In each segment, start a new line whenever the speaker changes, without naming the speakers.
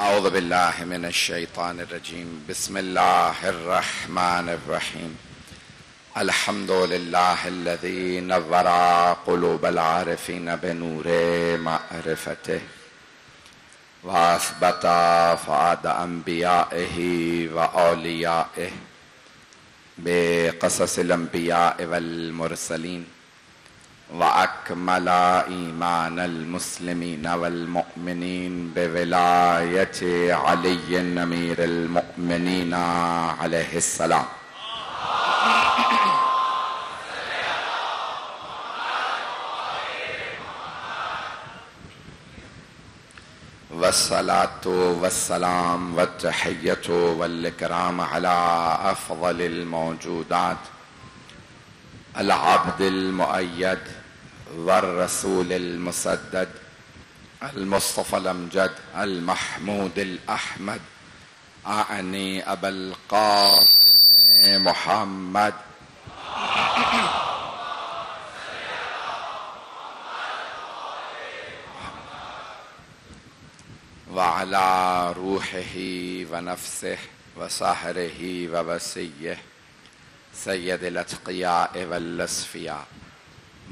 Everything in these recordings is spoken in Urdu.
اعوذ باللہ من الشیطان الرجیم بسم اللہ الرحمن الرحیم الحمد للہ الذی نور قلوب العارفین بنور معرفتہ واثبت فؤاد انبیائہ واولیائہ بقصص الانبیاء والمرسلین وَأَكْمَلَ إِيمَانَ الْمُسْلِمِينَ وَالْمُؤْمِنِينَ بِوِلَایَةِ عَلِيٍّ أَمِيرِ الْمُؤْمِنِينَ عَلَيْهِ السَّلَامُ وَالصَّلَاةُ وَالسَّلَامُ وَالتَّحِيَّةُ وَالْإِكْرَامُ عَلَى أَفْضَلِ الْمَوْجُودَاتِ العبد المؤيد والرسول المسدد المصطفى الأمجد المحمود الأحمد أعني أبا القاسم محمد وعلى روحه ونفسه وسحره ووسيه سید الاتقیاء والاصفیاء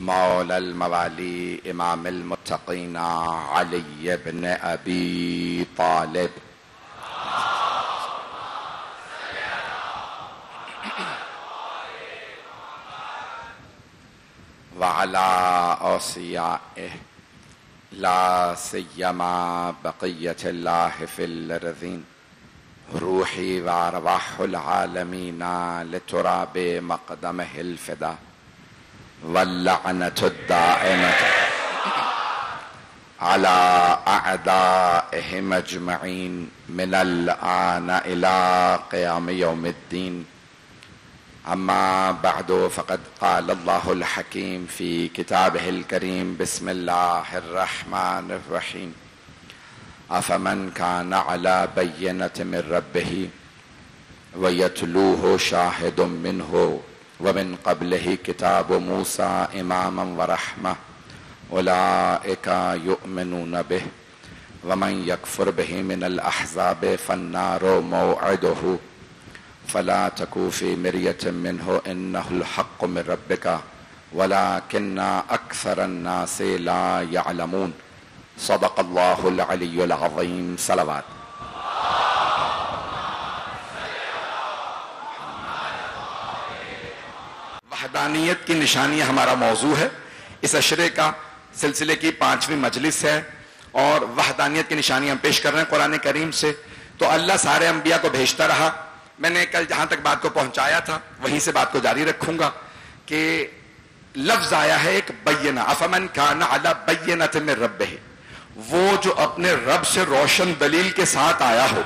مولا الموالی امام المتقین علی بن ابی طالب وعلی اوصیائہ لا سیما بقیت اللہ فی الارضین روحی و ارواح العالمین لتراب مقدمہ الفدا واللعنة الدائمة على أعدائهم أجمعين من الآن إلى قيام يوم الدين أما بعد فقد قال الله الحكيم في كتابه الكريم بسم الله الرحمن الرحيم أفمن كان على بينة من ربه ويتلوه شاهد منه ومن قبله كتاب موسى إماما ورحمة أولئك يؤمنون به ومن يكفر به من الأحزاب فالنار موعده فلا تكو في مرية منه إنه الحق من ربك ولكن أكثر الناس لا يعلمون صدق اللہ العلی العظیم صلوات وحدانیت کی نشانی ہمارا موضوع ہے. اس عشرے کا سلسلے کی 5ویں مجلس ہے اور وحدانیت کی نشانی ہم پیش کر رہے ہیں قرآن کریم سے. تو اللہ سارے انبیاء کو بھیجتا رہا. میں نے کل جہاں تک بات کو پہنچایا تھا وہیں سے بات کو جاری رکھوں گا کہ لفظ آیا ہے ایک بینہ افمن کان علی بینۃ من ربہ، وہ جو اپنے رب سے روشن دلیل کے ساتھ آیا ہو.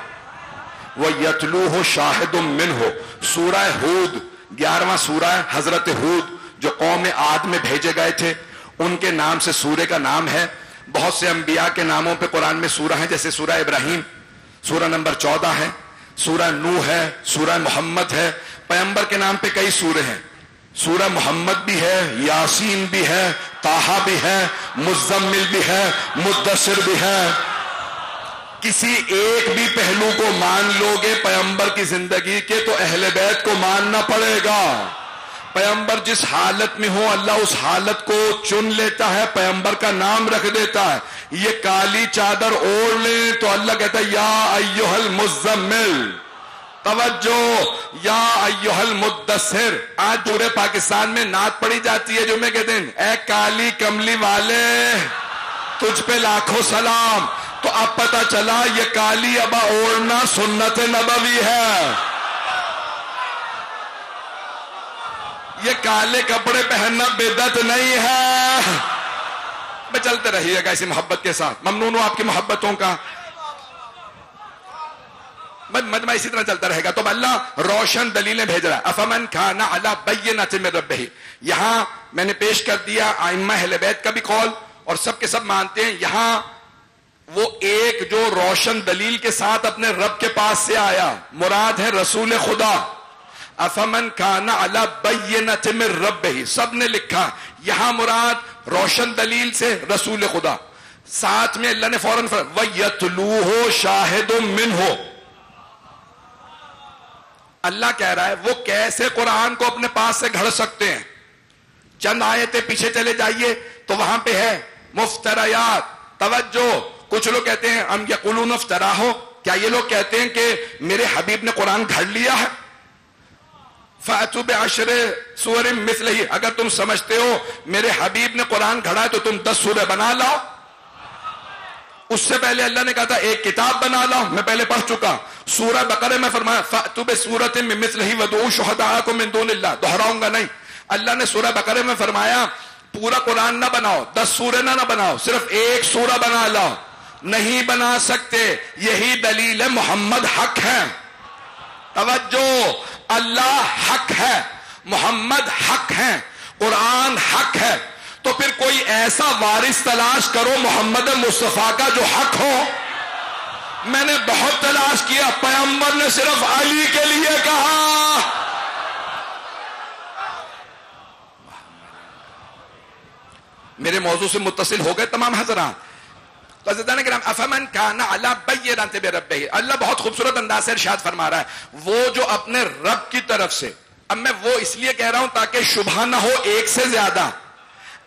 وہ یتلوہ شاہد منہ، سورہ ہود 11واں سورہ حضرت ہود جو قوم عاد میں بھیجے گئے تھے ان کے نام سے سورہ کا نام ہے. بہت سے انبیاء کے ناموں پہ قرآن میں سورہ ہیں، جیسے سورہ ابراہیم سورہ نمبر 14 ہے، سورہ نوح ہے، سورہ محمد ہے. پیغمبر کے نام پہ کئی سورے ہیں، سورہ محمد بھی ہے، یاسین بھی ہے، طٰہٰ بھی ہے، مزمل بھی ہے، مدثر بھی ہے. کسی ایک بھی پہلو کو مان لو گے پیغمبر کی زندگی کے تو اہل بیت کو ماننا پڑے گا. پیغمبر جس حالت میں ہو اللہ اس حالت کو چن لیتا ہے، پیغمبر کا نام رکھ دیتا ہے. یہ کالی چادر اوڑھ لیں تو اللہ کہتا ہے یا ایھا المزمل، توجہ یا ایھا المدثر. آج پورے پاکستان میں نعت پڑھی جاتی ہے جمعے کے دن، اے کالی کملی والے تجھ پہ لاکھوں سلام. تو اب پتہ چلا یہ کالی ابا اوڑھنا سنت نبوی ہے. یہ کالے کپڑے پہننا بدعت نہیں ہے. میں چلتے رہیے گا اسی محبت کے ساتھ. ممنون ہوں آپ کی محبتوں کا. مجمع اسی طرح چلتا رہے گا. تو اللہ روشن دلیلیں بھیج رہا ہے. افمن کان علی بینۃ من ربہ، یہاں میں نے پیش کر دیا ائمہ اہل بیت کا بھی قول اور سب کے سب مانتے ہیں. یہاں وہ ایک جو روشن دلیل کے ساتھ اپنے رب کے پاس سے آیا مراد ہے رسول خدا. افمن کان علی بینۃ من ربہ، سب نے لکھا یہاں مراد روشن دلیل سے رسول خدا. ساتھ میں اللہ نے فوراً وَيَتْلُوهُ شَاهِدٌ مِّنْهُ. اللہ کہہ رہا ہے وہ کیسے قرآن کو اپنے پاس سے گھڑ سکتے ہیں. چند آیتیں پیچھے چلے جائیے تو وہاں پہ ہے مفتریات. توجہ, کچھ لوگ کہتے ہیں ہم یقولون افتراہ, کیا یہ لوگ کہتے ہیں کہ میرے حبیب نے قرآن گھڑ لیا ہے؟ فَأْتُوا بِعَشْرِ سُوَرٍ مِثْلِهِ, اگر تم سمجھتے ہو میرے حبیب نے قرآن گھڑا ہے تو تم 10 سورہ بنا لاؤ. اس سے پہلے اللہ نے کہا تھا ایک کتاب بنا لاؤ, میں پہلے پڑھ چکا. سورہ بقرہ میں فرمایا فَأْتُوا بِسُورَةٍ مِّن مِثْلِهِ وَادْعُوا شُهَدَاءَكُم مِّن دُونِ اللَّهِ, دہراؤں گا نہیں. اللہ نے سورہ بقرہ میں فرمایا پورا قرآن نہ بناؤ, 10 سورہ نہ بناؤ, صرف ایک سورہ بنا لاؤ. نہیں بنا سکتے, یہی دلیل ہے محمد حق ہے. توجہ, اللہ حق ہے, محمد حق ہے, قرآن حق ہے. تو پھر کوئی ایسا وارث تلاش کرو محمد مصطفیٰ کا جو حق ہو. میں نے بہت تلاش کیا, پیغمبر نے صرف علی کے لیے کہا. میرے موضوع سے متصل ہو گئے تمام حضرات. افمن کان علی بینۃ بربہ, اللہ بہت خوبصورت انداز سے ارشاد فرما رہا ہے وہ جو اپنے رب کی طرف سے. اب میں وہ اس لیے کہہ رہا ہوں تاکہ شبہ نہ ہو ایک سے زیادہ.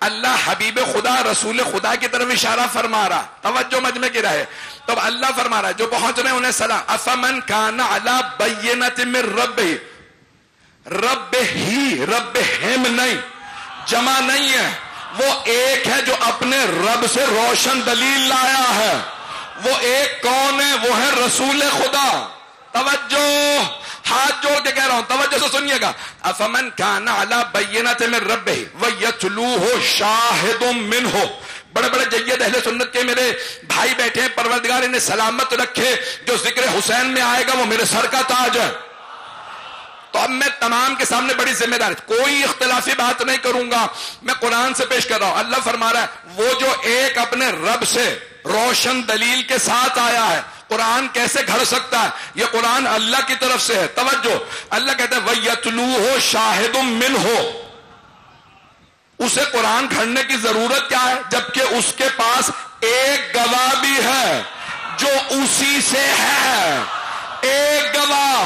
اللہ حبیب خدا رسول خدا کی طرف اشارہ فرما رہا. توجہ مجمع کی رہے. تو اللہ فرما رہا ہے جو پہنچ رہے ہیں انہیں سلام. افمن کان علی بینۃ من ربہ, رب ہی, رب ہم نہیں, جمع نہیں ہے, وہ ایک ہے جو اپنے رب سے روشن دلیل لایا ہے. وہ ایک کون ہے؟ وہ ہے رسول خدا. توجہ, ہاتھ جوڑ کے کہہ رہا ہوں, توجہ سے سنیے گا. افمن کان علی بینۃ من ربہ ویتلوہ شاہد منہ. بڑے بڑے جید اہل سنت کے میرے بھائی بیٹھے ہیں, پروردگار انہیں سلامت رکھے. جو ذکر حسین میں آئے گا وہ میرے سر کا تاج ہے. تو اب میں تمام کے سامنے بڑی ذمہ داری, کوئی اختلافی بات نہیں کروں گا, میں قرآن سے پیش کر رہا ہوں. اللہ فرما رہا ہے وہ جو ایک اپنے رب سے روشن دلیل کے ساتھ آیا ہے. قرآن کیسے گھڑ سکتا ہے؟ یہ قرآن اللہ کی طرف سے ہے. توجہ, اللہ کہتا ہے وَيَتْلُوهُ شَاهِدٌ مِّنْهُ. اسے قرآن گھڑنے کی ضرورت کیا ہے جبکہ اس کے پاس ایک گواہ بھی ہے جو اسی سے ہے. ایک گواہ,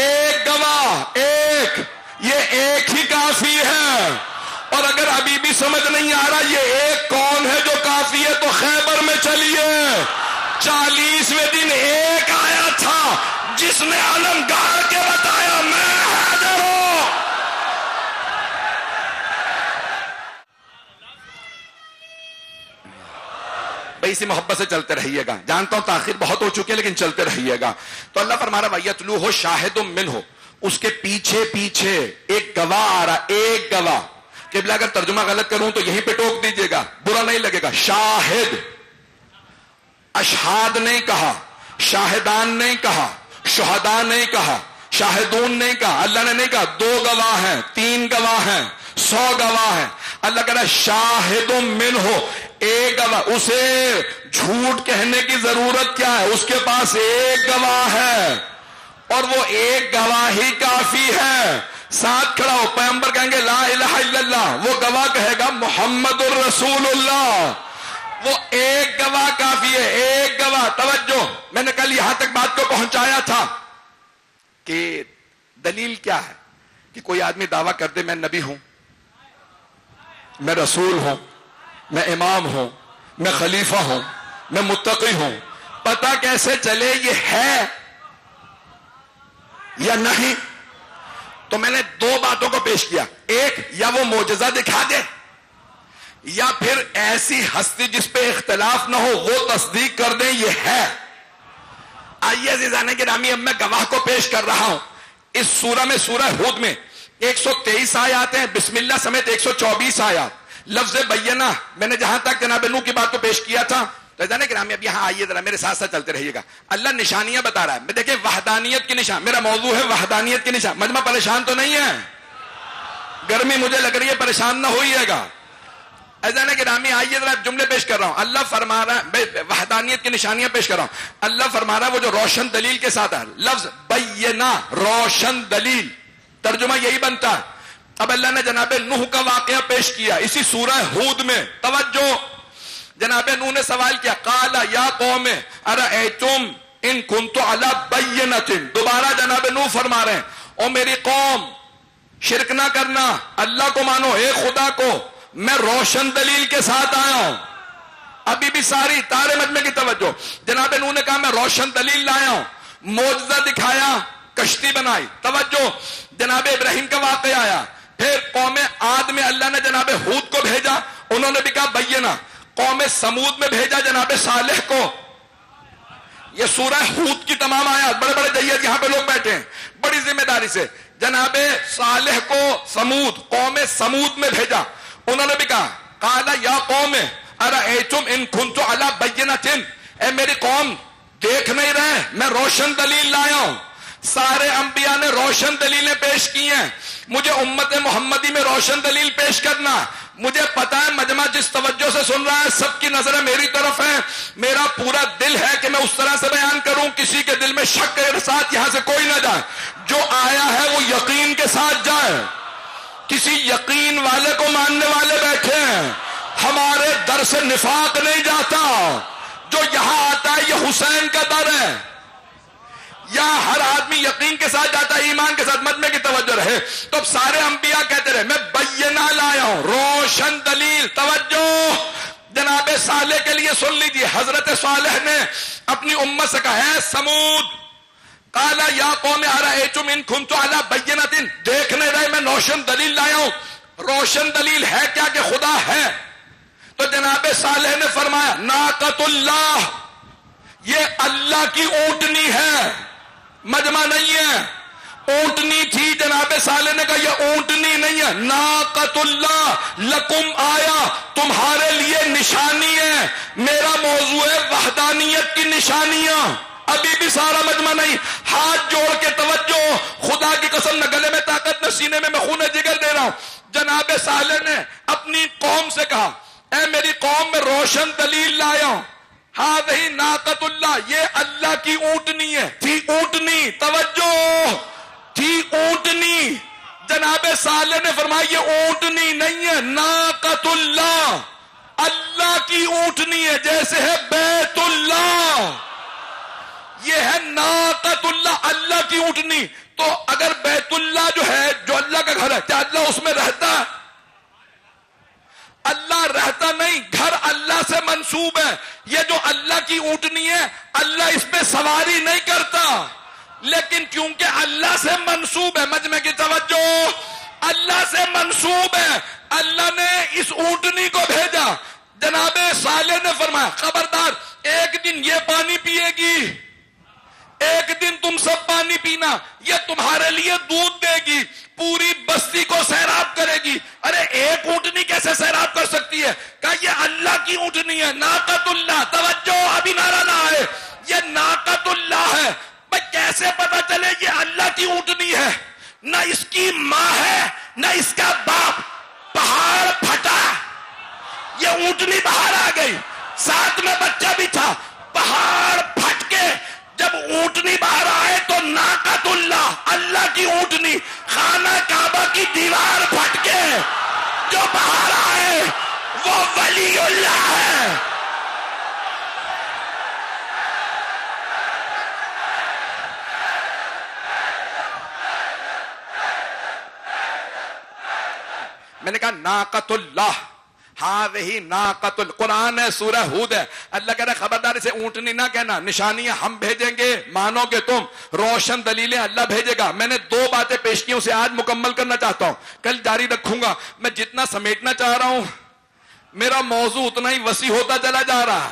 ایک گواہ, ایک, یہ ایک ہی کافی ہے. اور اگر ابھی بھی سمجھ نہیں آ رہا یہ ایک کون ہے جو کافی ہے تو خیبر میں چلیے. 40ویں دن ایک آیا تھا جس نے علم گاڑ کے بتایا میں حاضر ہوں. بھائی اسی محبت سے چلتے رہیے گا, جانتا ہوں تاخیر بہت ہو چکی ہے لیکن چلتے رہیے گا. تو اللہ فرما رہا وَيَتْلُوهُ شَاهِدٌ مِّنْهُ, اس کے پیچھے پیچھے ایک گواہ آ رہا, ایک گواہ. قبلہ اگر ترجمہ غلط کروں تو یہیں پہ ٹوک دیجیے گا, برا نہیں لگے گا. شاہد, اشہاد نہیں کہا, شاہدان نہیں کہا, شہداء نہیں کہا, شاہدون نہیں کہا. اللہ نے نہیں کہا 2 گواہ ہیں, 3 گواہ ہیں, 100 گواہ ہیں. اللہ کہہ رہا ہے شاہد منہ, ایک گواہ. اسے جھوٹ کہنے کی ضرورت کیا ہے؟ اس کے پاس ایک گواہ ہے اور وہ ایک گواہ ہی کافی ہے. ساتھ کھڑا ہو, پیغمبر کہیں گے لا الہ الا اللہ, وہ گواہ کہے گا محمد الرسول اللہ. وہ ایک گواہ کافی ہے, ایک گواہ. توجہ, میں نے کل یہاں تک بات کو پہنچایا تھا کہ دلیل کیا ہے کہ کوئی آدمی دعویٰ کر دے میں نبی ہوں, میں رسول ہوں, میں امام ہوں, میں خلیفہ ہوں, میں متقی ہوں. پتہ کیسے چلے یہ ہے یا نہیں؟ تو میں نے 2 باتوں کو پیش کیا. ایک, یا وہ معجزہ دکھا دے, یا پھر ایسی ہستی جس پہ اختلاف نہ ہو وہ تصدیق کر دیں یہ ہے. آئیے عزیزان گرامی, اب میں گواہ کو پیش کر رہا ہوں. اس سورہ میں, سورہ ہود میں 123 آیات ہیں, بسم اللہ سمیت 124 آیات. لفظ بینہ, میں نے جہاں تک جناب نوح کی بات کو پیش کیا تھا. تو عزیزان گرامی اب یہاں آئیے ذرا میرے ساتھ ساتھ چلتے رہیے گا. اللہ نشانیاں بتا رہا ہے. دیکھیں وحدانیت کی نشان, میرا موضوع ہے وحدانیت کی نشان. مجمع پریشان تو نہیں ہے؟ گرمی مجھے لگ رہی ہے, پریشان نہ ہوئیے گا. عزیزان گرامی آئیے ذرا جملے پیش کر رہا ہوں. اللہ فرما رہا ہے وحدانیت کی نشانیاں پیش کر رہا ہوں. اللہ فرما رہا ہے وہ جو روشن دلیل کے ساتھ ہے. لفظ بینہ, روشن دلیل, ترجمہ یہی بنتا ہے. اب اللہ نے جناب نوح کا واقعہ پیش کیا اسی سورہ ہود میں. توجہ, جناب نوح نے سوال کیا، قال یا قوم ارأیتم ان کنت علی بینۃ، دوبارہ جناب نوح فرما رہے ہیں او میری قوم شرک نہ کرنا، اللہ کو مانو، ایک خدا کو، میں روشن دلیل کے ساتھ آیا ہوں. ابھی بھی ساری تارے مجمع کی توجہ، جناب نوح نے کہا میں روشن دلیل لایا ہوں، معجزہ دکھایا، کشتی بنائی. توجہ، جناب ابراہیم کا واقعہ آیا، پھر قوم عاد میں اللہ نے جناب ہود کو بھیجا، انہوں نے بھی کہا بینہ. قوم سمود میں بھیجا جناب صالح کو. یہ سورہ ہود کی تمام آیات، بڑے بڑے جیت یہاں پہ لوگ بیٹھے ہیں، بڑی ذمہ داری سے جناب صالح کو سمود، قوم سمود میں بھیجا. انہوں نے بھی کہا قال یا قوم ارأیتم ان کنت علی بینۃ، اے میری قوم دیکھ نہیں رہے میں روشن دلیل لایا ہوں. سارے انبیاء نے روشن دلیلیں پیش کی ہیں، مجھے امت محمدی میں روشن دلیل پیش کرنا. مجھے پتا ہے مجمع جس توجہ سے سن رہا ہے سب کی نظریں میری طرف ہیں، میرا پورا دل ہے کہ میں اس طرح سے بیان کروں کسی کے دل میں شک کے ساتھ یہاں سے کوئی نہ جائے. جو آیا ہے وہ یقین کے ساتھ جائے. کسی یقین والے کو ماننے والے بیٹھے ہیں، ہمارے در سے نفاق نہیں جاتا. جو یہاں آتا ہے یہ حسین کا در ہے. یا ہر آدمی یقین کے ساتھ جاتا ہے، ایمان کے ساتھ. مجمع کی توجہ رہے. تو اب سارے انبیاء کہتے رہے میں بینہ لایا ہوں، روشن دلیل. توجہ، جناب صالح کے لیے سن لیجیے، حضرت صالح نے اپنی امت سے کہا ہے سمود، قال یا قوم ارأیتم ان کنت علی بینۃ، دیکھ نہیں رہے میں روشن دلیل لایا ہوں. روشن دلیل ہے کیا کہ خدا ہے. تو جناب صالح نے فرمایا ناقۃ اللہ، یہ اللہ کی اونٹنی ہے، مجمع نہیں ہے. اونٹنی تھی، جناب صالح نے کہا یہ اونٹنی نہیں ہے، ناقۃ اللہ لکم آیا، تمہارے لیے نشانی ہے. میرا موضوع ہے وحدانیت کی نشانیاں. ابھی بھی سارا مجمع نہیں، ہاتھ جوڑ کے توجہ، خدا کی قسم نہ گلے میں طاقت نہ سینے میں خون جگر دے رہا ہوں. جناب صالح نے اپنی قوم سے کہا اے میری قوم میں روشن دلیل لایا ہوں. ہذہ ناقۃ اللہ، یہ اللہ کی اونٹنی ہے. تھی اونٹنی، توجہ، تھی اونٹنی. جناب صالح نے فرمایا یہ اونٹنی نہیں ہے، ناقۃ اللہ، اللہ کی اونٹنی ہے. جیسے ہے بیت اللہ، یہ ہے ناقۃ اللہ، اللہ کی اونٹنی. تو اگر بیت اللہ جو ہے، جو اللہ کا گھر ہے، کیا اللہ اس میں رہتا ہے؟ اللہ رہتا نہیں، گھر اللہ سے منسوب ہے. یہ جو اللہ کی اونٹنی ہے، اللہ اس پہ سواری نہیں کرتا، لیکن کیونکہ اللہ سے منسوب ہے، مجمع کی توجہ، اللہ سے منسوب ہے، اللہ نے اس اونٹنی کو بھیجا. جناب صالح نے فرمایا خبردار، ایک دن یہ پانی پیے گی، ایک دن تم سب پانی پینا، یہ تمہارے لیے دودھ دے گی، پوری بستی کو سیراب کرے گی. ارے ایک اونٹنی کیسے سیراب کر سکتی ہے؟ کہا یہ اللہ کی اونٹنی ہے، ناقۃ اللہ. توجہ، ابھی نعرہ نہ آئے، یہ ناقۃ اللہ ہے. بھائی کیسے پتا چلے یہ اللہ کی اونٹنی ہے؟ نہ اس کی ماں ہے نہ اس کا باپ. پہاڑ پھٹا، یہ اونٹنی باہر آ گئی، ساتھ میں بچہ بھی تھا. پہاڑ پھٹ کے جب اونٹنی باہر آئے تو ناقۃ اللہ، اللہ کی اونٹنی. خانہ کعبہ کی دیوار پھٹ کے جو باہر آئے وہ ولی اللہ ہے. میں نے کہا ناقۃ اللہ، ہاں وہی ناقۃ اللہ. قرآن ہے، سورہ ہود ہے. اللہ کہہ رہا ہے خبردار اسے اونٹنی نہ کہنا، نشانیاں ہم بھیجیں گے، مانو گے تم، روشن دلیلیں اللہ بھیجے گا. میں نے 2 باتیں پیش کی، اسے آج مکمل کرنا چاہتا ہوں، کل جاری رکھوں گا. میں جتنا سمیٹنا چاہ رہا ہوں میرا موضوع اتنا ہی وسیع ہوتا چلا جا رہا.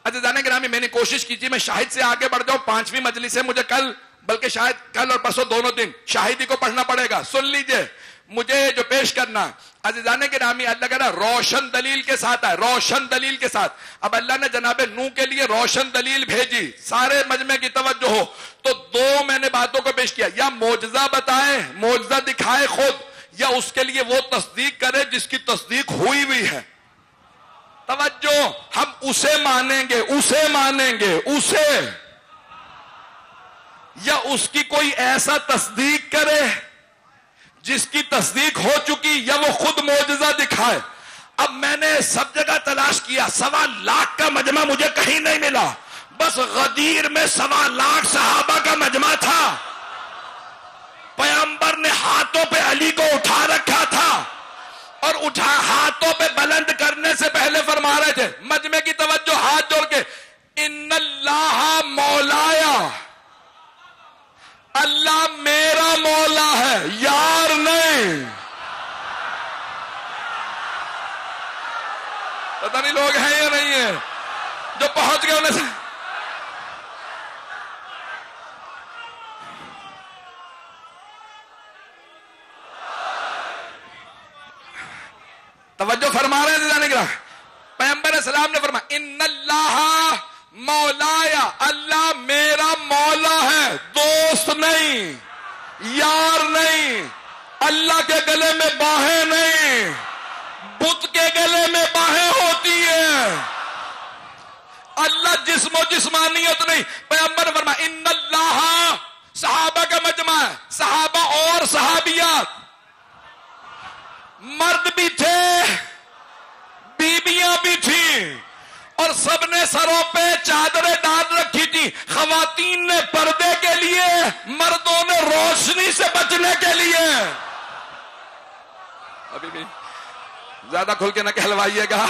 عزیزان گرامی، میں نے کوشش کی تھی میں شاہد سے آگے بڑھ جاؤں. 5ویں مجلس ہے، مجھے کل، بلکہ شاید کل اور پرسوں دونوں دن شاہدی کو پڑھنا پڑے گا. سن لیجئے مجھے جو پیش کرنا. عزیزان گرامی، اللہ کہہ رہا روشن دلیل کے ساتھ ہے، روشن دلیل کے ساتھ. اب اللہ نے جناب نوح کے لیے روشن دلیل بھیجی. سارے مجمع کی توجہ ہو تو 2 میں نے باتوں کو پیش کیا، یا معجزہ بتائے، معجزہ دکھائے خود، یا اس کے لیے وہ تصدیق کرے جس کی تصدیق ہوئی ہوئی ہے. توجہ، ہم اسے مانیں گے، اسے مانیں گے، اسے، یا اس کی کوئی ایسا تصدیق کرے جس کی تصدیق ہو چکی، یا وہ خود معجزہ دکھائے. اب میں نے سب جگہ تلاش کیا، 1.25 لاکھ کا مجمع مجھے کہیں نہیں ملا، بس غدیر میں 1.25 لاکھ صحابہ کا مجمع تھا. پیغمبر نے ہاتھوں پہ علی کو اٹھا رکھا تھا، اور ہاتھوں پہ بلند کرنے سے پہلے فرما رہے تھے، مجمع کی توجہ، ہاتھ جوڑ کے، ان اللہ مولایا، اللہ میرا مولا ہے، یار نہیں. پتہ نہیں لوگ ہیں یا نہیں ہیں جو پہنچ گئے انہیں سے. توجہ فرما رہے ہیں جانے کے بعد پیغمبر السلام نے فرمایا ان اللہ مولایا، اللہ میرا مولا ہے، دوست نہیں، یار نہیں، اللہ کے گلے میں باہیں نہیں، بت کے گلے میں باہیں ہوتی ہیں، اللہ جسم و جسمانیت نہیں. پیغمبر نے فرمایا ان اللہ، صحابہ کا مجمع ہے، صحابہ اور صحابیات، مرد بھی تھے، بیویاں بھی تھیں، اور سب نے سروں پہ چادریں ڈال رکھی تھی. خواتین نے پردے کے لیے، مردوں نے روشنی سے بچنے کے لیے. ابھی بھی زیادہ کھل کے نہ کہلوائیے گا.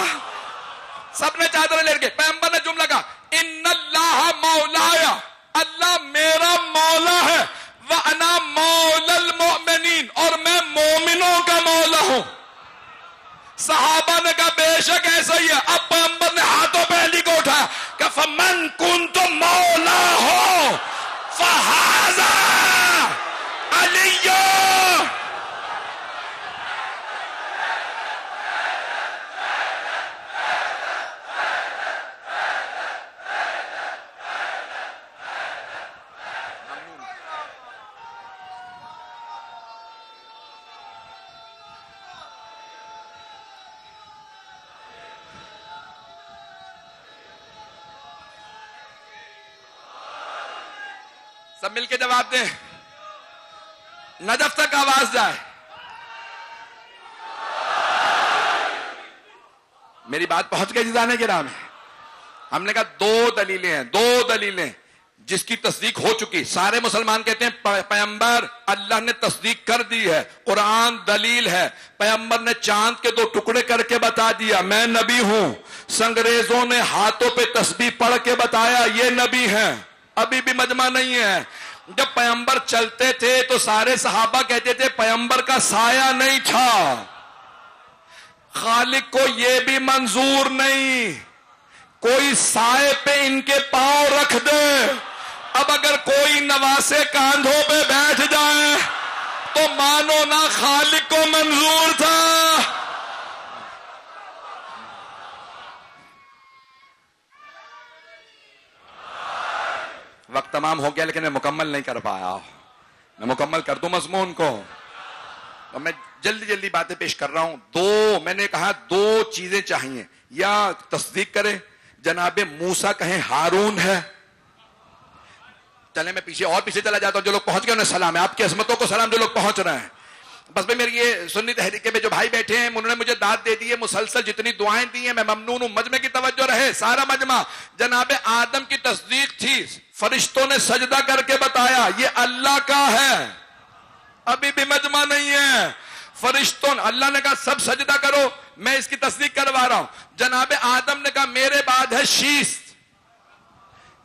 سب نے چادریں لے کے، پیغمبر نے جملہ کہا ان اللہ مولایا، اللہ میرا مولا ہے، وَأَنَا مَوْلَى الْمُؤْمِنِينَ، اور میں مومنوں کا مولا ہوں. صحابہ نے کہا بے شک ایسا ہی ہے. اب پیغمبر نے ہاتھوں پہ علی کو اٹھایا کہ فَمَنْ كُنْتُ مَوْلَاهُ فَهَذَا عَلِيٌّ. سب مل کے جواب دیں، نجف تک آواز جائے. میری بات پہنچ گئی جانے کے نام ہے. ہم نے کہا دو دلیلیں جس کی تصدیق ہو چکی. سارے مسلمان کہتے ہیں پیغمبر اللہ نے تصدیق کر دی ہے، قرآن دلیل ہے. پیغمبر نے چاند کے 2 ٹکڑے کر کے بتا دیا میں نبی ہوں. سنگریزوں نے ہاتھوں پہ تسبیح پڑھ کے بتایا یہ نبی ہیں. ابھی بھی مجمع نہیں ہے. جب پیغمبر چلتے تھے تو سارے صحابہ کہتے تھے پیغمبر کا سایہ نہیں تھا. خالق کو یہ بھی منظور نہیں کوئی سائے پہ ان کے پاؤں رکھ دے. اب اگر کوئی نواسے کاندھوں پہ بیٹھ جائے تو مانو نہ خالق کو منظور تھا. وقت تمام ہو گیا لیکن میں مکمل نہیں کر پایا. میں مکمل کر دوں مضمون کو. اور میں جلدی باتیں پیش کر رہا ہوں. میں نے کہا 2 چیزیں چاہیے، یا تصدیق کرے جناب موسیٰ کہیں ہارون ہے. چلے میں پیچھے چلا جاتا ہوں. جو لوگ پہنچ گئے انہیں سلام ہے، آپ کی عظمتوں کو سلام جو لوگ پہنچ رہے ہیں. بس میں میری یہ سنی تحریک میں جو بھائی بیٹھے ہیں انہوں نے مجھے داد دے دی ہے، مسلسل جتنی دعائیں دی ہیں میں ممنون ہوں. مجمع کی توجہ رہے. سارا مجمع جناب آدم کی تصدیق تھی. فرشتوں نے سجدہ کر کے بتایا یہ اللہ کا ہے. ابھی بھی مجمع نہیں ہے. فرشتوں اللہ نے کہا سب سجدہ کرو، میں اس کی تصدیق کروا رہا ہوں. جناب آدم نے کہا میرے بعد ہے شیش.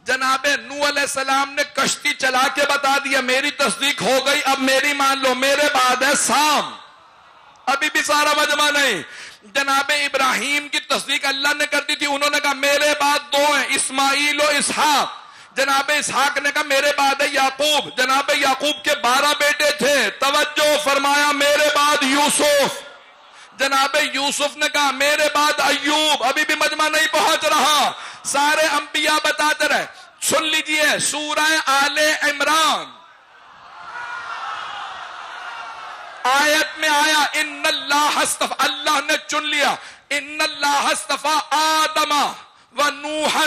جناب نوح علیہ السلام نے کشتی چلا کے بتا دیا میری تصدیق ہو گئی، اب میری مان لو. میرے بعد ہے سام. ابھی بھی سارا مجمع نہیں. جناب ابراہیم کی تصدیق اللہ نے کر دی تھی، انہوں نے کہا میرے بعد 2 ہیں اسماعیل و اسحاق. جناب اسحاق نے کہا میرے بعد ہے یعقوب. جناب یعقوب کے 12 بیٹے تھے. توجہ فرمایا میرے بعد یوسف. جناب یوسف نے کہا میرے بعد ایوب. ابھی بھی مجمع نہیں پہنچ رہا. سارے انبیاء بتاتے رہے. سن لیجئے سورہ آل عمران آیت میں آیا ان اللہ اصطفى، اللہ نے چن لیا. ان اللہ اصطفى آدم و نوحا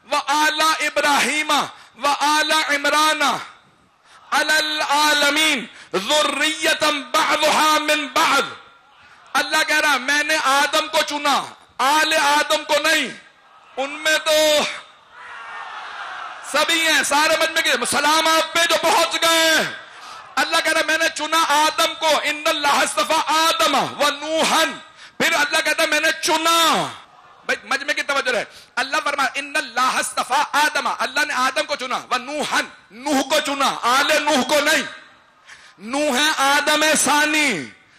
و آل ابراہیم و آل عمران علی العالمین ذریۃ بعضها من بعض. اللہ کہہ رہا میں نے آدم کو چنا، آل آدم کو نہیں، ان میں تو سبھی ہیں، سارے مجمع کے سلام آپ پہ جو پہنچ گئے. اللہ کہہ رہا میں نے چنا آدم کو، ان اللہ اصطفیٰ آدم و نوحن. پھر اللہ کہتا ہے میں نے چنا. بھائی مجمع کی توجہ ہے. اللہ فرمایا ان اللہ اصطفیٰ آدم، اللہ نے آدم کو چنا، و نوحن، نوح کو چنا، آل نوح کو نہیں. نوح ہے آدم ثانی،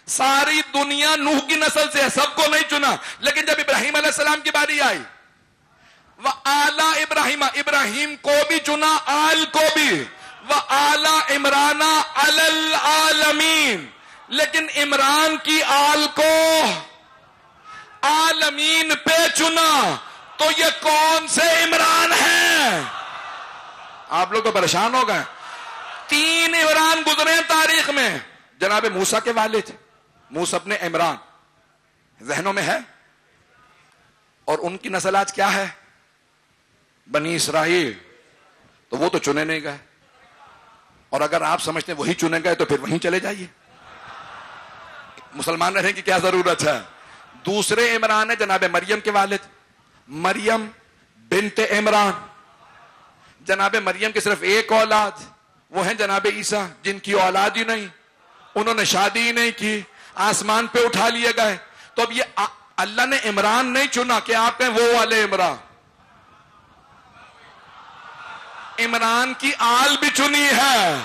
ساری دنیا نوح کی نسل سے ہے، سب کو نہیں چنا. لیکن جب ابراہیم علیہ السلام کی باری آئی، وَآلَ ابراہیم، ابراہیم کو بھی چنا، آل کو بھی، وَآلَ عمران عَلَى الْعَالَمِينَ. لیکن عمران کی آل کو عالمین پہ چنا. تو یہ کون سے عمران ہیں؟ آپ لوگ تو پریشان ہو گئے. 3 عمران گزرے ہیں تاریخ میں. جناب موسیٰ کے والد موسیٰ ابن عمران ذہنوں میں ہے، اور ان کی نسل آج کیا ہے؟ بنی اسرائیل. تو وہ تو چنے نہیں گئے، اور اگر آپ سمجھتے ہیں وہی چنے گئے تو پھر وہیں چلے جائیے. مسلمان رہنے کی کیا ضرورت ہے؟ دوسرے عمران ہے جناب مریم کے والد، مریم بنت عمران. جناب مریم کی صرف ایک اولاد، وہ ہیں جناب عیسیٰ، جن کی اولاد ہی نہیں، انہوں نے شادی ہی نہیں کی، آسمان پہ اٹھا لیے گئے. تو اب یہ اللہ نے عمران نہیں چنا کہ آپ کہیں وہ والے عمران. عمران کی آل بھی چنی ہے.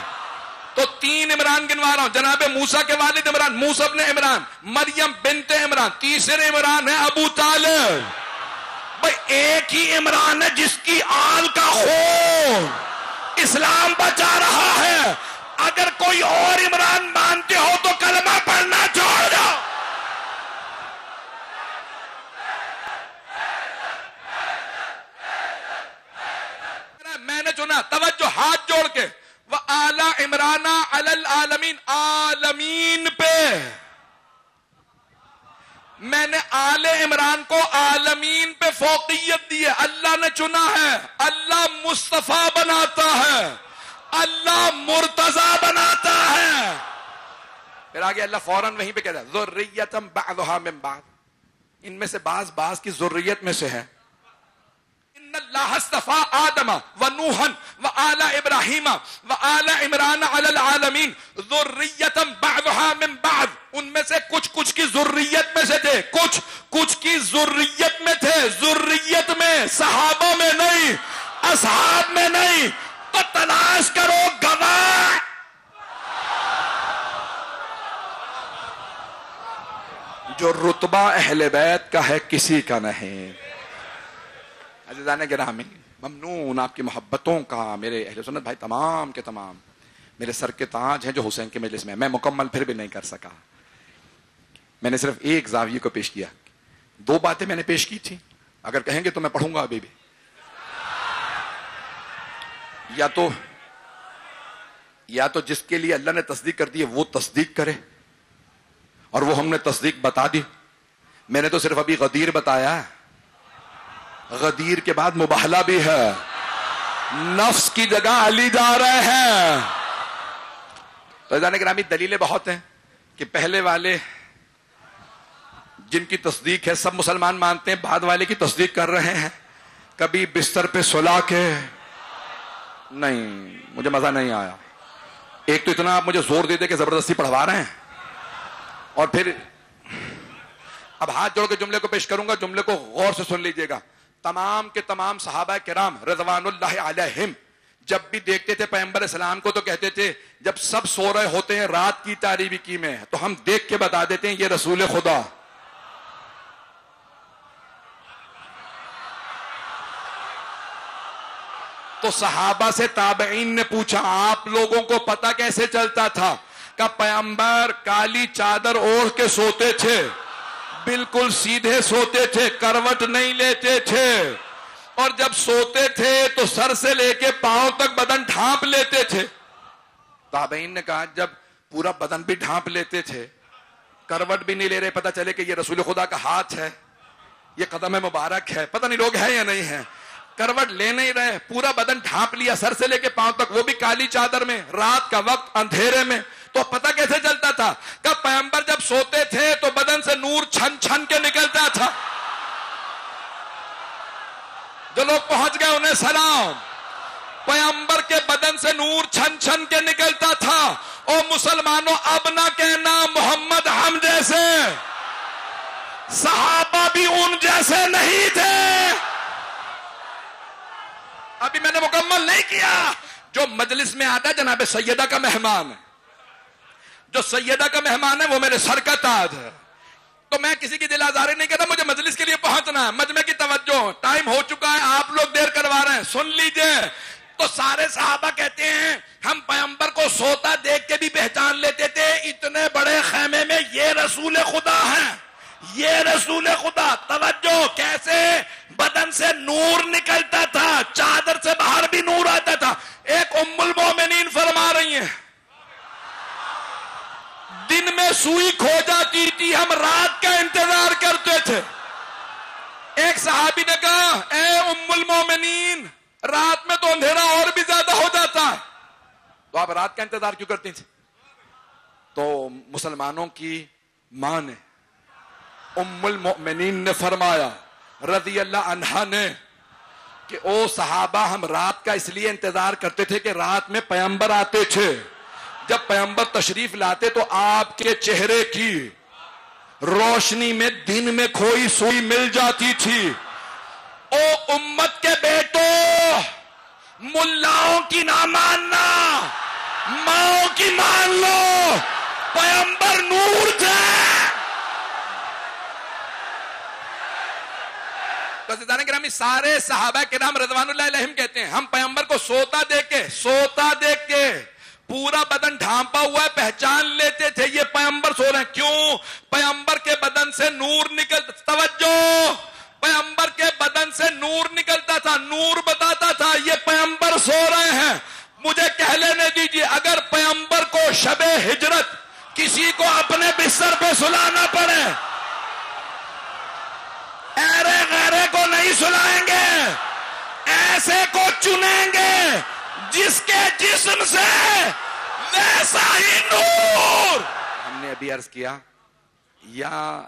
تو 3 عمران گنوا رہا ہوں. جناب موسیٰ کے والد عمران، موسیٰ ابن عمران، مریم بنت عمران. تیسرے عمران ہے ابو طالب. بھائی ایک ہی عمران ہے جس کی آل کا خون اسلام بچا رہا ہے. اگر کوئی اور عمران مانتے ہو تو کلمہ پڑھنا چھوڑ دو. میں نے چنا، توجہ، ہاتھ جوڑ کے، وَآلَ عِمْرَانَ عَلَى الْعَالَمِينَ، عالمین پہ. میں نے آل عمران کو عالمین پہ فوقیت دی ہے. اللہ نے چنا ہے. اللہ مصطفیٰ بناتا ہے، اللہ مرتضی بناتا ہے. پھر آگے اللہ فوراً وہیں پہ کہتا ہے ذُرِّيَّةً بَعْضُهَا مِن بَعْضٍ، ان میں سے بعض کی ذریت میں سے ہے. ان اللہ اصطفیٰ آدم و نوحن و آل ابراہیم و آل عمران علی العالمین ذریۃ بعضها من بعض. ان میں سے کچھ کی ذریت میں سے تھے، کچھ کی ذریت میں تھے. ذریت میں، صحابہ میں نہیں، اصحاب میں نہیں. تو تلاش کرو گواہ. جو رتبہ اہل بیت کا ہے کسی کا نہیں. عزیزان گرامی، ممنون آپ کی محبتوں کا. میرے اہل سنت بھائی تمام کے تمام میرے سر کے تاج ہیں جو حسین کے مجلس میں. میں مکمل پھر بھی نہیں کر سکا. میں نے صرف ایک زاویے کو پیش کیا. 2 باتیں میں نے پیش کی تھی. اگر کہیں گے تو میں پڑھوں گا ابھی بھی. یا تو جس کے لیے اللہ نے تصدیق کر دی ہے وہ تصدیق کرے، اور وہ ہم نے تصدیق بتا دی. میں نے تو صرف ابھی غدیر بتایا ہے. غدیر کے بعد مباہلہ بھی ہے. نفس کی جگہ علی جا رہے ہیں. تو عزیزان گرامی دلیلیں بہت ہیں کہ پہلے والے جن کی تصدیق ہے سب مسلمان مانتے ہیں، بعد والے کی تصدیق کر رہے ہیں. کبھی بستر پہ سلا کے نہیں. مجھے مزہ نہیں آیا. ایک تو اتنا آپ مجھے زور دے دے کہ زبردستی پڑھوا رہے ہیں، اور پھر اب ہاتھ جوڑ کے جملے کو پیش کروں گا. جملے کو غور سے سن لیجئے گا. تمام کے تمام صحابہ کرام رضوان اللہ علیہم جب بھی دیکھتے تھے پیغمبر اسلام کو تو کہتے تھے جب سب سو رہے ہوتے ہیں رات کی تاریکی میں تو ہم دیکھ کے بتا دیتے ہیں یہ رسول خدا. تو صحابہ سے تابعین نے پوچھا آپ لوگوں کو پتہ کیسے چلتا تھا؟ کہ پیغمبر کالی چادر اوڑھ کے سوتے تھے، بالکل سیدھے سوتے تھے، کروٹ نہیں لیتے تھے، اور جب سوتے تھے تو سر سے لے کے پاؤں تک بدن ڈھانپ لیتے تھے. تابعین نے کہا جب پورا بدن بھی ڈھانپ لیتے تھے، کروٹ بھی نہیں لے رہے، پتہ چلے کہ یہ رسول خدا کا ہاتھ ہے، یہ قدم مبارک ہے، پتہ نہیں لوگ ہیں یا نہیں ہیں. کروٹ لے نہیں رہے، پورا بدن ڈھانپ لیا سر سے لے کے پاؤں تک، وہ بھی کالی چادر میں، رات کا وقت اندھیرے میں. تو پتہ کیسے چلتا تھا؟ کہ پیغمبر جب سوتے تھے تو بدن سے چھن چھن کے نکلتا تھا. جو لوگ پہنچ گئے انہیں سلام. پیغمبر کے بدن سے نور چھن چھن کے نکلتا تھا. او مسلمانوں اب نہ کہنا محمد ہم جیسے، صحابہ بھی ان جیسے نہیں تھے. ابھی میں نے مکمل نہیں کیا. جو مجلس میں آتا ہے جناب سیدہ کا مہمان ہے، جو سیدہ کا مہمان ہے وہ میرے سر کا تاج ہے. تو میں کسی کی دل آزاری نہیں کرتا، مجھے مجلس کے لیے پہنچنا ہے. مجمع کی توجہ، ٹائم ہو چکا ہے، آپ لوگ دیر کروا رہے ہیں، سن لیجئے. تو سارے صحابہ کہتے ہیں ہم پیغمبر کو سوتا دیکھ کے بھی پہچان لیتے تھے، اتنے بڑے خیمے میں یہ رسول خدا ہیں، یہ رسول خدا. توجہ، کیسے بدن سے نور نکلتا تھا، چادر سے باہر بھی نور آتا تھا. ایک ام المومنین فرما رہی ہیں دن میں سوئی کھو جاتی تھی، ہم رات کا انتظار کرتے تھے. ایک صحابی نے کہا اے ام المومنین، رات میں تو اندھیرا اور بھی زیادہ ہو جاتا ہے، تو آپ رات کا انتظار کیوں کرتی تھی؟ تو مسلمانوں کی ماں نے، ام المؤمنین نے فرمایا رضی اللہ عنہا نے کہ او صحابہ، ہم رات کا اس لیے انتظار کرتے تھے کہ رات میں پیغمبر آتے تھے. جب پیغمبر تشریف لاتے تو آپ کے چہرے کی روشنی میں دن میں کھوئی سوئی مل جاتی تھی. او امت کے بیٹو، ملاؤں کی نہ ماننا، ماؤں کی مان لو، پیغمبر نور تھے. تو عزیزان گرامی، سارے صحابہ کرام رضوان اللہ علیہم کہتے ہیں ہم پیغمبر کو سوتا دیکھ کے پورا بدن ڈھانپا ہوا ہے پہچان لیتے تھے یہ پیغمبر سو رہے ہیں. کیوں؟ پیغمبر کے بدن سے نور نکلتا. توجہ، پیغمبر کے بدن سے نور نکلتا تھا، نور بتاتا تھا یہ پیغمبر سو رہے ہیں. مجھے کہہ لینے دیجیے، اگر پیغمبر کو شب ہجرت کسی کو اپنے بستر پہ سلانا پڑے، ایرے غیرے کو نہیں سلائیں گے، ایسے کو چنیں گے جس کے جسم سے ویسا ہی نور. ہم نے ابھی عرض کیا، یا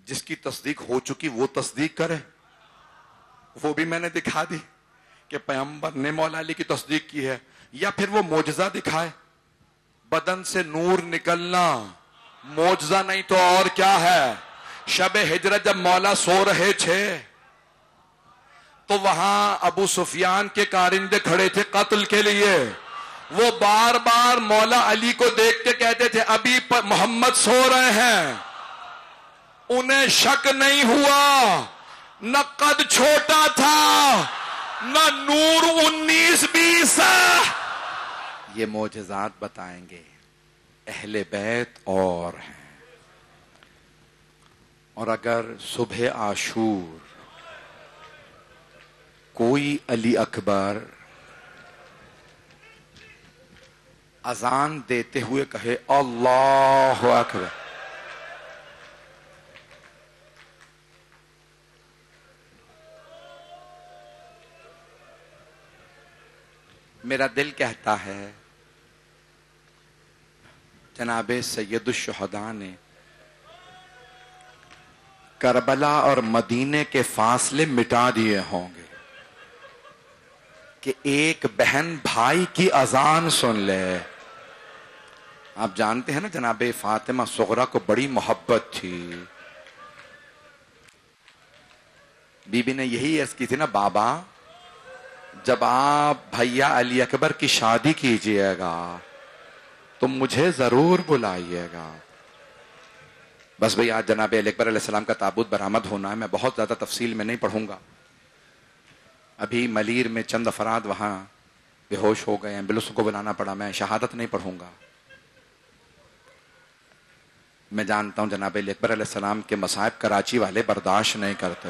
جس کی تصدیق ہو چکی وہ تصدیق کرے، وہ بھی میں نے دکھا دی کہ پیغمبر نے مولا علی کی تصدیق کی ہے، یا پھر وہ معجزہ دکھائے. بدن سے نور نکلنا معجزہ نہیں تو اور کیا ہے. شب ہجرت جب مولا سو رہے تھے تو وہاں ابو سفیان کے کارندے کھڑے تھے قتل کے لیے. وہ بار بار مولا علی کو دیکھ کے کہتے تھے ابھی محمد سو رہے ہیں. انہیں شک نہیں ہوا، نہ قد چھوٹا تھا، نہ نور 19-20. یہ معجزات بتائیں گے اہل بیت اور ہیں. اور اگر صبح عاشور کوئی علی اکبر اذان دیتے ہوئے کہے اللہ اکبر، میرا دل کہتا ہے جناب سید الشہداء نے کربلا اور مدینے کے فاصلے مٹا دیے ہوں گے کہ ایک بہن بھائی کی اذان سن لے. آپ جانتے ہیں نا جناب فاطمہ صغرا کو بڑی محبت تھی. بی بی نے یہی عرض کی تھی نا، بابا جب آپ بھیا علی اکبر کی شادی کیجئے گا تو مجھے ضرور بلائیے گا. بس بھئی آج جناب علی اکبر علیہ السلام کا تابوت برآمد ہونا ہے. میں بہت زیادہ تفصیل میں نہیں پڑھوں گا. ابھی ملیر میں چند افراد وہاں بے ہوش ہو گئے ہیں، ایمبولینس کو بلانا پڑا. میں شہادت نہیں پڑھوں گا. میں جانتا ہوں جناب علی اکبر علیہ السلام کے مصائب کراچی والے برداشت نہیں کرتے.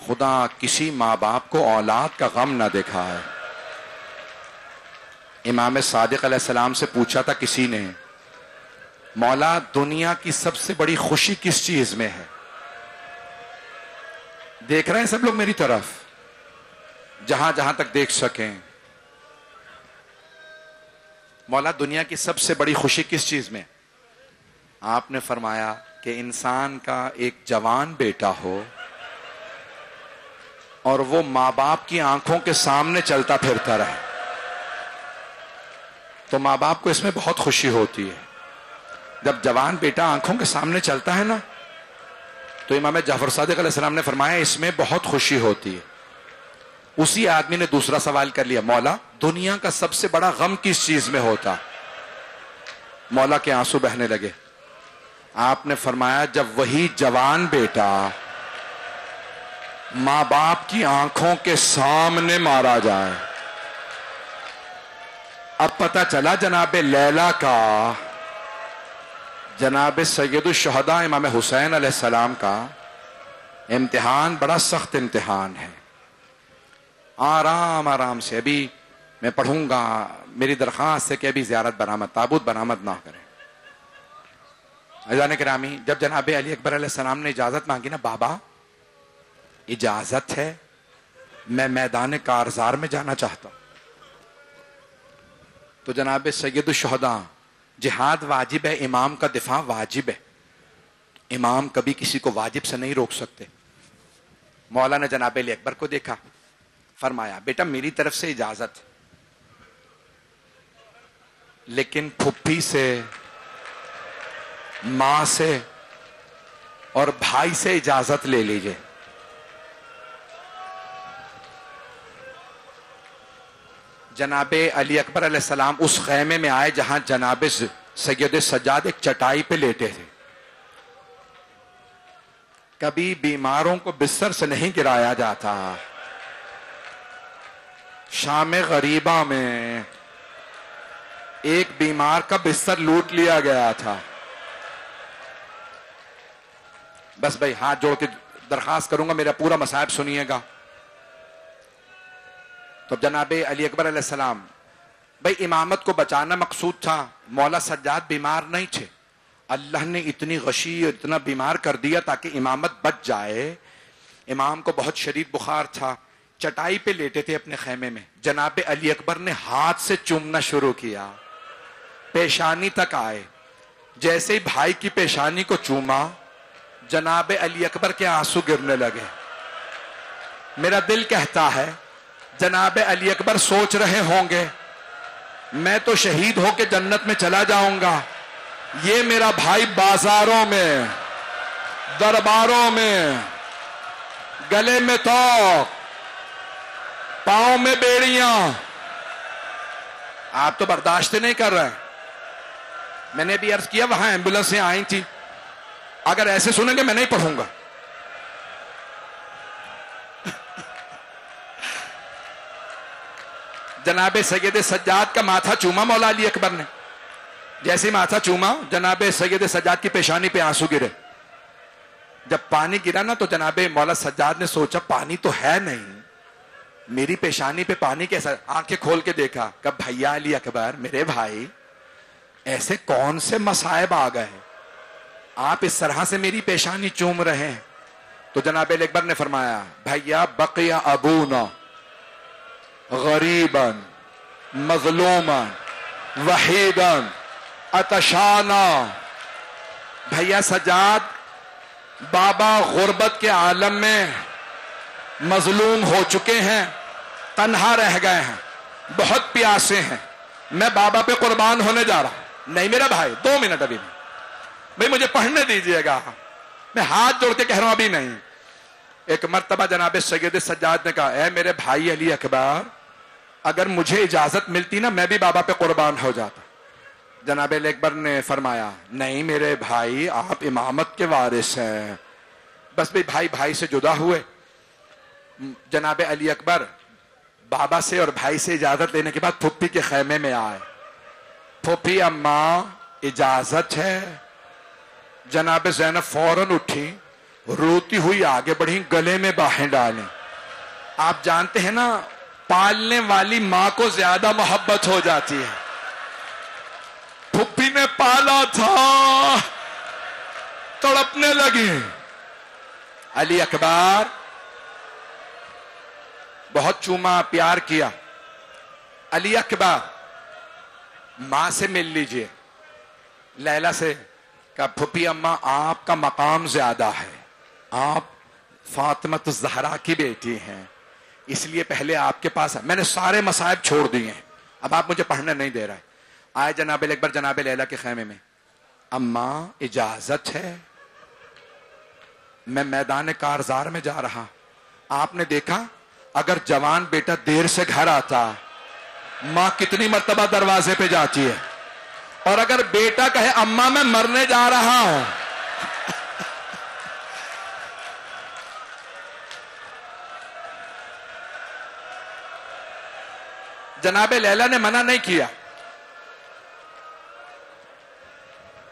خدا کسی ماں باپ کو اولاد کا غم نہ دکھا ہے. امام صادق علیہ السلام سے پوچھا تھا کسی نے، مولا دنیا کی سب سے بڑی خوشی کس چیز میں ہے؟ دیکھ رہے ہیں سب لوگ میری طرف، جہاں جہاں تک دیکھ سکیں. مولا دنیا کی سب سے بڑی خوشی کس چیز میں؟ آپ نے فرمایا کہ انسان کا ایک جوان بیٹا ہو اور وہ ماں باپ کی آنکھوں کے سامنے چلتا پھرتا رہے، تو ماں باپ کو اس میں بہت خوشی ہوتی ہے۔ جب جوان بیٹا آنکھوں کے سامنے چلتا ہے نا، تو امام جعفر صادق علیہ السلام نے فرمایا اس میں بہت خوشی ہوتی ہے۔ اسی آدمی نے دوسرا سوال کر لیا، مولا دنیا کا سب سے بڑا غم کس چیز میں ہوتا؟ مولا کے آنسو بہنے لگے۔ آپ نے فرمایا جب وہی جوان بیٹا ماں باپ کی آنکھوں کے سامنے مارا جائے۔ اب پتہ چلا جناب لیلا کا، جناب سید الشہداء امام حسین علیہ السلام کا امتحان بڑا سخت امتحان ہے۔ آرام آرام سے، ابھی میں پڑھوں گا، میری درخواست ہے کہ ابھی زیارت برآمد، تابوت برآمد نہ کریں۔ عزیزان گرامی، جب جناب علی اکبر علیہ السلام نے اجازت مانگی نا، بابا اجازت ہے میں میدان کارزار میں جانا چاہتا ہوں، تو جناب سید الشہداء، جہاد واجب ہے، امام کا دفاع واجب ہے، امام کبھی کسی کو واجب سے نہیں روک سکتے۔ مولا نے جناب علی اکبر کو دیکھا، فرمایا بیٹا میری طرف سے اجازت، لیکن پھپھی سے، ماں سے اور بھائی سے اجازت لے لیجئے۔ جناب علی اکبر علیہ السلام اس خیمے میں آئے جہاں جناب سید سجاد ایک چٹائی پہ لیٹے تھے۔ کبھی بیماروں کو بستر سے نہیں گرایا جاتا۔ شام غریبہ میں ایک بیمار کا بستر لوٹ لیا گیا تھا۔ بس بھائی ہاتھ جوڑ کے درخواست کروں گا میرا پورا مصائب سنیے گا۔ تو جناب علی اکبر علیہ السلام، بھائی امامت کو بچانا مقصود تھا، مولا سجاد بیمار نہیں تھے، اللہ نے اتنی غشی اور اتنا بیمار کر دیا تاکہ امامت بچ جائے۔ امام کو بہت شدید بخار تھا، چٹائی پہ لیٹے تھے اپنے خیمے میں، جناب علی اکبر نے ہاتھ سے چومنا شروع کیا، پیشانی تک آئے۔ جیسے ہی بھائی کی پیشانی کو چوما، جناب علی اکبر کے آنسو گرنے لگے۔ میرا دل کہتا ہے جناب علی اکبر سوچ رہے ہوں گے میں تو شہید ہو کے جنت میں چلا جاؤں گا، یہ میرا بھائی بازاروں میں، درباروں میں، گلے میں توق، پاؤں میں بیڑیاں، آپ تو برداشت نہیں کر رہے۔ میں نے بھی عرض کیا وہاں ایمبولینسیں آئی تھی، اگر ایسے سنیں گے میں نہیں پڑھوں گا۔ جناب سید سجاد کا ماتھا چوما مولا علی اکبر نے، جیسے ماتھا چوما جناب سید سجاد کی پیشانی پہ آنسو گرے۔ جب پانی گرا نا تو جناب مولا سجاد نے سوچا پانی تو ہے نہیں، میری پیشانی پہ پانی کیسا؟ آنکھیں کھول کے دیکھا کہ بھیا علی اکبر میرے بھائی ایسے کون سے مصائب آ گئے آپ اس طرح سے میری پیشانی چوم رہے ہیں؟ تو جناب علی اکبر نے فرمایا بھیا بقی ابونا غریبا مظلوما وحیدا عطشانا، بھیا سجاد بابا غربت کے عالم میں مظلوم ہو چکے ہیں، تنہا رہ گئے ہیں، بہت پیاسے ہیں، میں بابا پہ قربان ہونے جا رہا ہوں۔ نہیں میرا بھائی 2 منٹ ابھی نہیں، بھائی مجھے پڑھنے دیجئے گا، میں ہاتھ جوڑ کے کہہ رہا ہوں ابھی نہیں۔ ایک مرتبہ جناب سید سجاد نے کہا اے میرے بھائی علی اکبر، اگر مجھے اجازت ملتی نا میں بھی بابا پہ قربان ہو جاتا۔ جناب علی اکبر نے فرمایا نہیں میرے بھائی آپ امامت کے وارث ہیں۔ بس بھائی بھائی سے جدا ہوئے۔ جناب علی اکبر بابا سے اور بھائی سے اجازت لینے کے بعد پھپھی کے خیمے میں آئے۔ پھپھی اماں اجازت ہے؟ جناب زینب فوراً اٹھی، روتی ہوئی آگے بڑھی، گلے میں باہیں ڈالیں۔ آپ جانتے ہیں نا پالنے والی ماں کو زیادہ محبت ہو جاتی ہے، پھپھی نے پالا تھا، تڑپنے لگی۔ علی اکبر بہت چوما، پیار کیا۔ علی اکبر ماں سے مل لیجئے، لیلا سے کہ پھپھی اماں آپ کا مقام زیادہ ہے، آپ فاطمہ الزہرا کی بیٹی ہیں، اس لیے پہلے آپ کے پاس میں نے سارے مصائب چھوڑ دیے ہیں، اب آپ مجھے پڑھنے نہیں دے رہے۔ آئے جناب اکبر جناب لیلا کے خیمے میں، اماں اجازت ہے؟ میں میدان کارزار میں جا رہا، آپ نے دیکھا اگر جوان بیٹا دیر سے گھر آتا ماں کتنی مرتبہ دروازے پہ جاتی ہے، اور اگر بیٹا کہے اماں میں مرنے جا رہا ہوں، جناب لیلا نے منع نہیں کیا،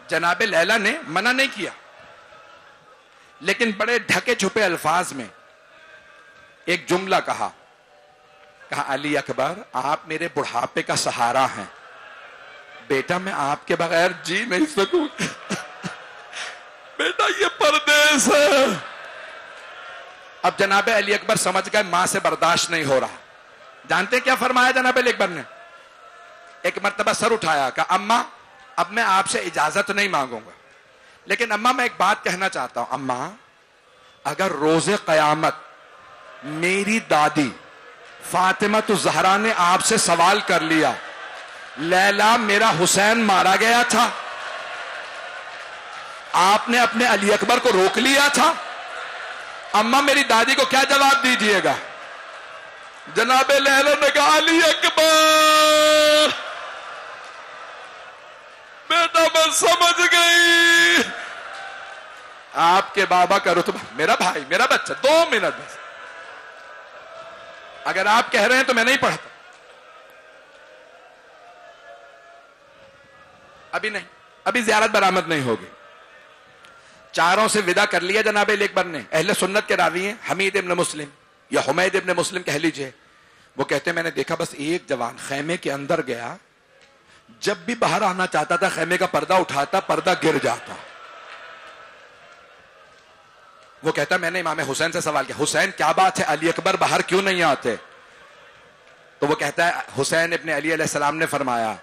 جناب لیلا نے منع نہیں کیا، لیکن بڑے ڈھکے چھپے الفاظ میں ایک جملہ کہا علی اکبر آپ میرے بڑھاپے کا سہارا ہیں، بیٹا میں آپ کے بغیر جی نہیں سکوں، بیٹا یہ پردیس ہے۔ اب جناب علی اکبر سمجھ گئے ماں سے برداشت نہیں ہو رہا، جانتے کیا فرمایا جناب علی اکبر نے؟ ایک مرتبہ سر اٹھایا کہ اماں اب میں آپ سے اجازت نہیں مانگوں گا، لیکن اماں میں ایک بات کہنا چاہتا ہوں، اماں اگر روز قیامت میری دادی فاطمہ الزہرا نے آپ سے سوال کر لیا لیلا میرا حسین مارا گیا تھا، آپ نے اپنے علی اکبر کو روک لیا تھا، اماں میری دادی کو کیا جواب دیجئے گا؟ جناب لیلا نے کہا علی اکبر بیٹا میں سمجھ گئی، آپ کے بابا کا رتبہ، میرا بھائی میرا بچہ، 2 منٹ بس، اگر آپ کہہ رہے ہیں تو میں نہیں پڑھتا، ابھی نہیں، ابھی زیارت برآمد نہیں ہوگی۔ چاروں سے ودا کر لیا جناب علی اکبر نے، اہل سنت کے راوی ہیں حمید ابن مسلم یا حمید ابن مسلم کہہ لیجئے، وہ کہتے ہیں میں نے دیکھا بس ایک جوان خیمے کے اندر گیا، جب بھی باہر آنا چاہتا تھا خیمے کا پردہ اٹھاتا، پردہ گر جاتا۔ وہ کہتا میں نے امام حسین سے سوال کیا حسین کیا بات ہے علی اکبر باہر کیوں نہیں آتے؟ تو وہ کہتا ہے حسین ابن علی علیہ السلام نے فرمایا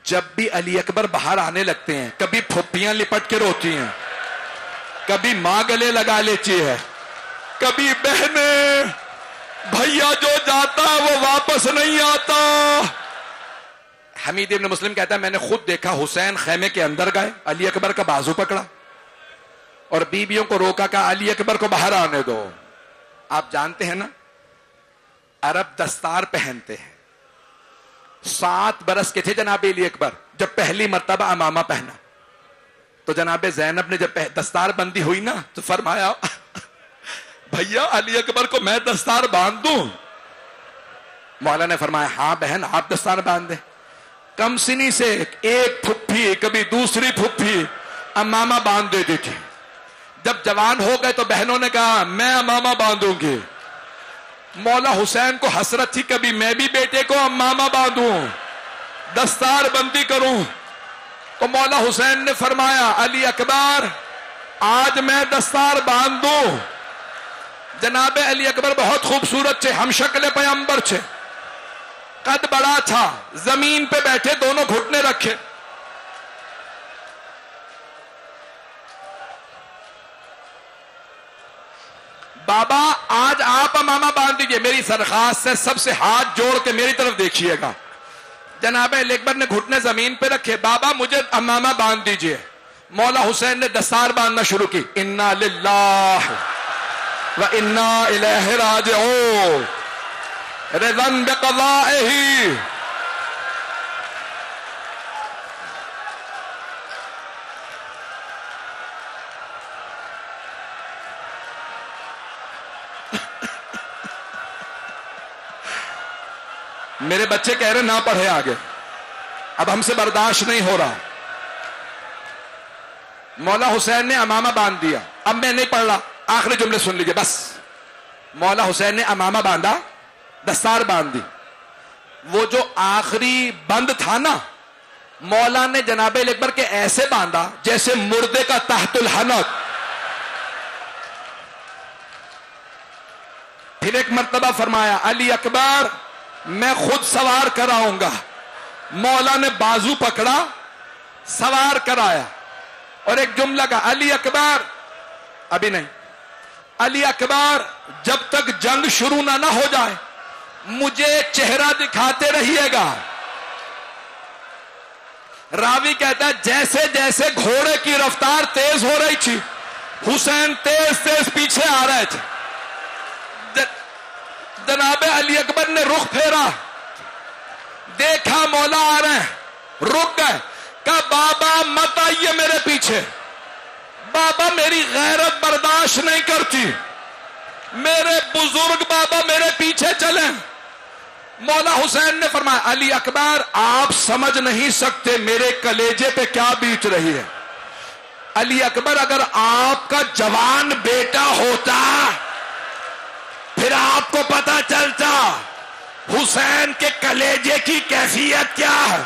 جب بھی علی اکبر باہر آنے لگتے ہیں کبھی پھوپھیاں لپٹ کے روتی ہیں، کبھی ماں گلے لگا لیتی ہے، کبھی بہنیں، بھیا جو جاتا وہ واپس نہیں آتا۔ حمید ابن مسلم کہتا ہے میں نے خود دیکھا حسین خیمے کے اندر گئے، علی اکبر کا بازو پکڑا اور بیویوں کو روکا کہ علی اکبر کو باہر آنے دو۔ آپ جانتے ہیں نا عرب دستار پہنتے ہیں، 7 برس کے تھے جناب علی اکبر جب پہلی مرتبہ عمامہ پہنا، تو جناب زینب نے جب دستار بندی ہوئی نا تو فرمایا بھیا علی اکبر کو میں دستار باندھ دوں؟ مولا نے فرمایا ہاں بہن آپ دستار باندھ دیں۔ کم سنی سے ایک پھپھی کبھی دوسری پھپھی عمامہ باندھ دیتی تھی، جب جوان ہو گئے تو بہنوں نے کہا میں عمامہ باندھوں گی۔ مولا حسین کو حسرت تھی کبھی میں بھی بیٹے کو عمامہ باندھوں، دستار بندی کروں، تو مولا حسین نے فرمایا علی اکبر آج میں دستار باندھ دوں۔ جناب علی اکبر بہت خوبصورت تھے، ہم شکل پیغمبر تھے، قد بڑا تھا، زمین پہ بیٹھے دونوں گھٹنے رکھے، بابا آج آپ عمامہ باندھ دیجئے، میری درخواست سے سب سے ہاتھ جوڑ کے میری طرف دیکھیے گا۔ جناب علی اکبر نے گھٹنے زمین پہ رکھے، بابا مجھے عمامہ باندھ دیجئے۔ مولا حسین نے دستار باندھنا شروع کی، انا للہ و انا الیہ راجعون رضا بقضائہ۔ میرے بچے کہہ رہے نہ پڑھے آگے، اب ہم سے برداشت نہیں ہو رہا۔ مولا حسین نے عمامہ باندھ دیا، اب میں نہیں پڑھ رہا، آخری جملے سن لیجئے بس۔ مولا حسین نے عمامہ باندھا، دستار باندھ دی، وہ جو آخری بند تھا نا مولا نے جناب علی اکبر کے ایسے باندھا جیسے مردے کا تحت الحنک۔ پھر ایک مرتبہ فرمایا علی اکبر میں خود سوار کراؤں گا۔ مولا نے بازو پکڑا، سوار کرایا اور ایک جملہ کا علی اکبر، ابھی نہیں، علی اکبر جب تک جنگ شروع نہ ہو جائے مجھے چہرہ دکھاتے رہیے گا۔ راوی کہتا ہے جیسے جیسے گھوڑے کی رفتار تیز ہو رہی تھی حسین تیز تیز پیچھے آ رہے تھے۔ جناب علی اکبر نے رخ پھیرا، دیکھا مولا آ رہے ہیں، رک گئے، کہا بابا مت آئیے میرے پیچھے، بابا میری غیرت برداشت نہیں کرتی، میرے بزرگ بابا میرے پیچھے چلیں۔ مولا حسین نے فرمایا علی اکبر آپ سمجھ نہیں سکتے میرے کلیجے پہ کیا بیت رہی ہے۔ علی اکبر اگر آپ کا جوان بیٹا ہوتا پھر آپ کو پتا چلتا حسین کے کلیجے کی کیفیت کیا ہے۔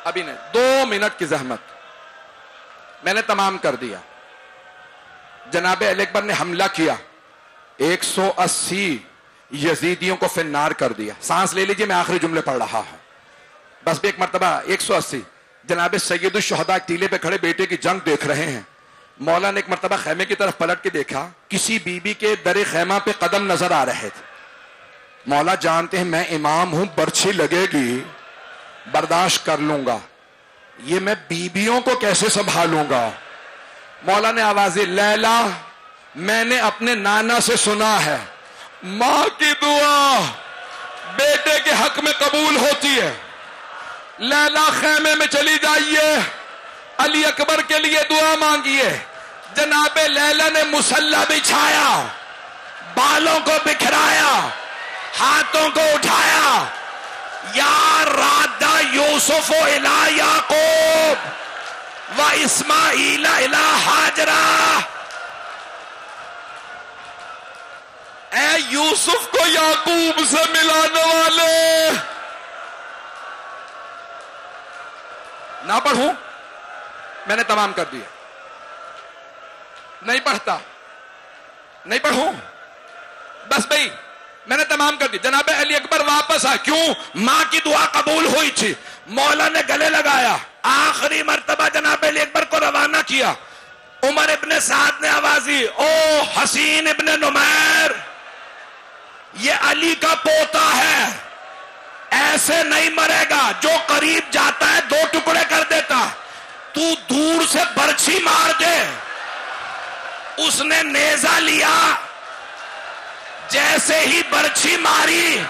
ابھی نہیں، 2 منٹ کی زحمت، میں نے تمام کر دیا۔ جناب علی اکبر نے حملہ کیا، 180 یزیدیوں کو فنار کر دیا۔ سانس لے لیجئے، میں آخری جملے پڑھ رہا ہوں، بس بھی ایک مرتبہ 180 جناب سید الشہداء ٹیلے پہ کھڑے بیٹے کی جنگ دیکھ رہے ہیں۔ مولا نے ایک مرتبہ خیمے کی طرف پلٹ کے دیکھا، کسی بی بی کے در خیمہ پہ قدم نظر آ رہے تھے۔ مولا جانتے ہیں میں امام ہوں، برچھی لگے گی برداشت کر لوں گا، یہ میں بیویوں کو کیسے سنبھالوں گا۔ مولا نے آوازیں، لیلا میں نے اپنے نانا سے سنا ہے ماں کی دعا بیٹے کے حق میں قبول ہوتی ہے، لیلا خیمے میں چلی جائیے، علی اکبر کے لیے دعا مانگیے۔ جناب لیلا نے مصلی بچھایا، بالوں کو بکھرایا، ہاتھوں کو اٹھایا، یا رادا یوسف الی یعقوب و اسماعیل الی ہاجرہ، اے یوسف کو یعقوب سے ملانے والے۔ نہ پڑھوں، میں نے تمام کر دیا، نہیں پڑھتا، نہیں پڑھوں، بس بھائی میں نے تمام کر دی۔ جناب علی اکبر واپس آئے، کیوں؟ ماں کی دعا قبول ہوئی تھی، مولا نے گلے لگایا، آخری مرتبہ جناب علی اکبر کو روانہ کیا۔ عمر ابن سعد نے آواز دی، او حسین ابن نمیر، یہ علی کا پوتا ہے، ایسے نہیں مرے گا، جو قریب جاتا ہے 2 ٹکڑے کر دیتا، تو دور سے برچھی مار دے۔ اس نے نیزہ لیا، جیسے ہی برچھی ماری